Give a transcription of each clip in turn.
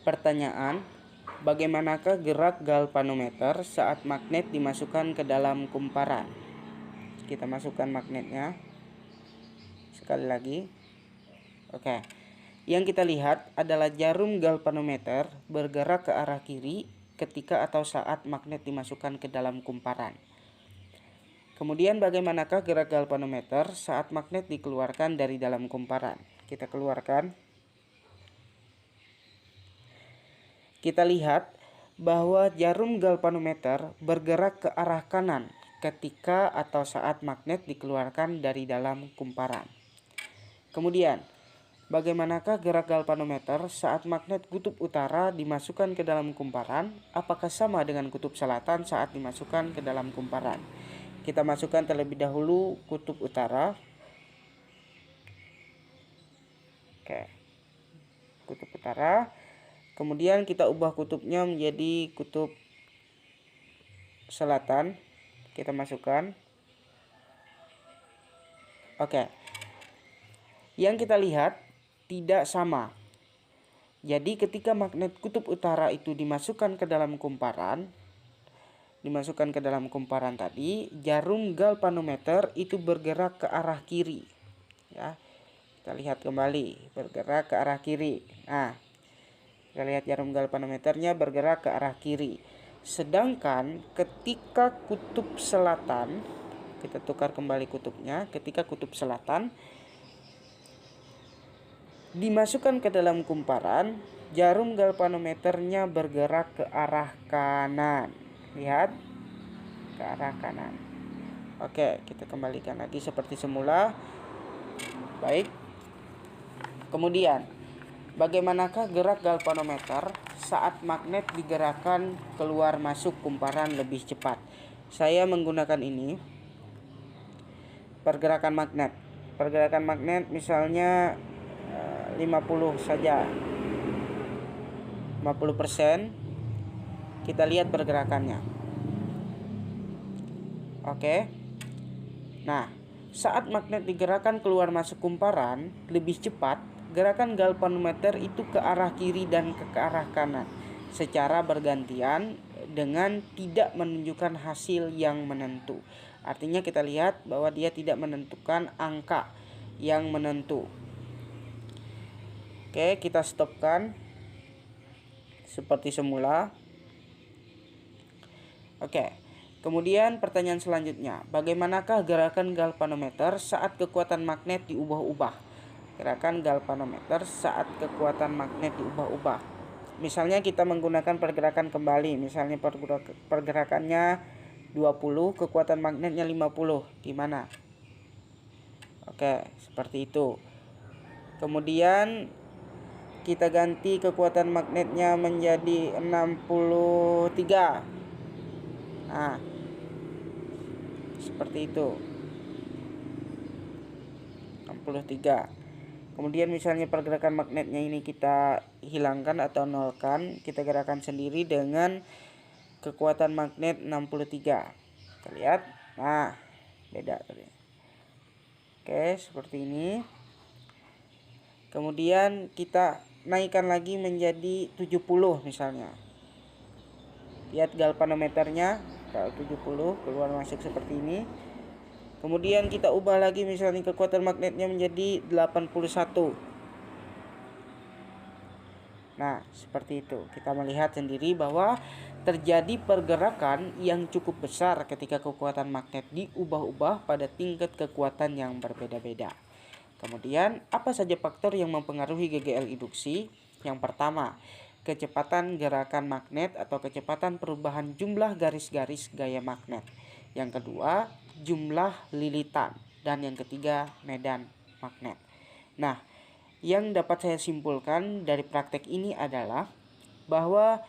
Pertanyaan, bagaimanakah gerak galvanometer saat magnet dimasukkan ke dalam kumparan? Kita masukkan magnetnya. Sekali lagi. Oke. Yang kita lihat adalah jarum galvanometer bergerak ke arah kiri ketika atau saat magnet dimasukkan ke dalam kumparan. Kemudian bagaimanakah gerak galvanometer saat magnet dikeluarkan dari dalam kumparan? Kita keluarkan. Kita lihat bahwa jarum galvanometer bergerak ke arah kanan ketika atau saat magnet dikeluarkan dari dalam kumparan. Kemudian, bagaimanakah gerak galvanometer saat magnet kutub utara dimasukkan ke dalam kumparan? Apakah sama dengan kutub selatan saat dimasukkan ke dalam kumparan? Kita masukkan terlebih dahulu kutub utara. Oke. Kutub utara. Kemudian kita ubah kutubnya menjadi kutub selatan. Kita masukkan. Oke. Yang kita lihat tidak sama. Jadi ketika magnet kutub utara itu dimasukkan ke dalam kumparan, tadi, jarum galvanometer itu bergerak ke arah kiri. Ya. Kita lihat kembali, bergerak ke arah kiri. Nah, kita lihat jarum galvanometernya bergerak ke arah kiri. Sedangkan ketika kutub selatan, kita tukar kembali kutubnya. Ketika kutub selatan dimasukkan ke dalam kumparan, jarum galvanometernya bergerak ke arah kanan. Lihat, ke arah kanan. Oke, kita kembalikan lagi seperti semula. Baik. Kemudian, bagaimanakah gerak galvanometer saat magnet digerakkan keluar masuk kumparan lebih cepat? Saya menggunakan ini, pergerakan magnet. Pergerakan magnet misalnya 50 saja. 50%. Kita lihat pergerakannya. Oke. Nah, saat magnet digerakkan keluar masuk kumparan lebih cepat, gerakan galvanometer itu ke arah kiri dan ke arah kanan secara bergantian dengan tidak menunjukkan hasil yang menentu. Artinya kita lihat bahwa dia tidak menentukan angka yang menentu. Oke, kita stopkan seperti semula. Oke. Kemudian pertanyaan selanjutnya, bagaimanakah gerakan galvanometer saat kekuatan magnet diubah-ubah? Gerakan galvanometer saat kekuatan magnet diubah-ubah. Misalnya kita menggunakan pergerakan kembali, misalnya pergerakannya 20, kekuatan magnetnya 50. Gimana? Oke, seperti itu. Kemudian kita ganti kekuatan magnetnya menjadi 63. Nah, seperti itu. 63. Kemudian misalnya pergerakan magnetnya ini kita hilangkan atau nolkan, kita gerakan sendiri dengan kekuatan magnet 63. Kita lihat. Nah, beda tadi. Oke, seperti ini. Kemudian kita naikkan lagi menjadi 70 misalnya. Lihat galvanometernya, kalau 70 keluar masuk seperti ini. Kemudian kita ubah lagi misalnya kekuatan magnetnya menjadi 81. Nah, seperti itu. Kita melihat sendiri bahwa terjadi pergerakan yang cukup besar ketika kekuatan magnet diubah-ubah pada tingkat kekuatan yang berbeda-beda. Kemudian, apa saja faktor yang mempengaruhi GGL induksi? Yang pertama, kecepatan gerakan magnet atau kecepatan perubahan jumlah garis-garis gaya magnet. Yang kedua, jumlah lilitan. Dan yang ketiga, medan magnet. Nah, yang dapat saya simpulkan dari praktek ini adalah bahwa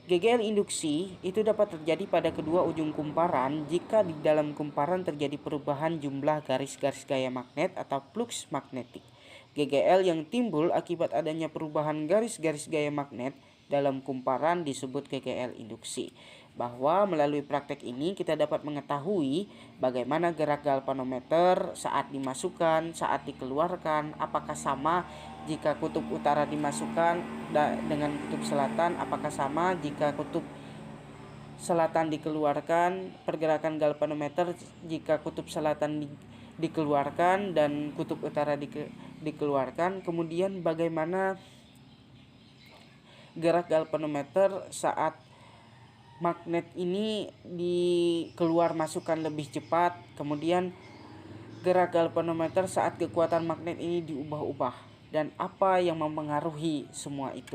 GGL induksi itu dapat terjadi pada kedua ujung kumparan jika di dalam kumparan terjadi perubahan jumlah garis-garis gaya magnet atau flux magnetik. GGL yang timbul akibat adanya perubahan garis-garis gaya magnet dalam kumparan disebut GGL induksi. Bahwa melalui praktek ini kita dapat mengetahui bagaimana gerak galvanometer saat dimasukkan, saat dikeluarkan, apakah sama Jika kutub utara dimasukkan dengan kutub selatan, apakah sama? Jika kutub selatan dikeluarkan, pergerakan galvanometer jika kutub selatan dikeluarkan dan kutub utara dikeluarkan. Kemudian bagaimana gerak galvanometer saat magnet ini dikeluar masukkan lebih cepat, kemudian gerak galvanometer saat kekuatan magnet ini diubah-ubah, dan apa yang mempengaruhi semua itu.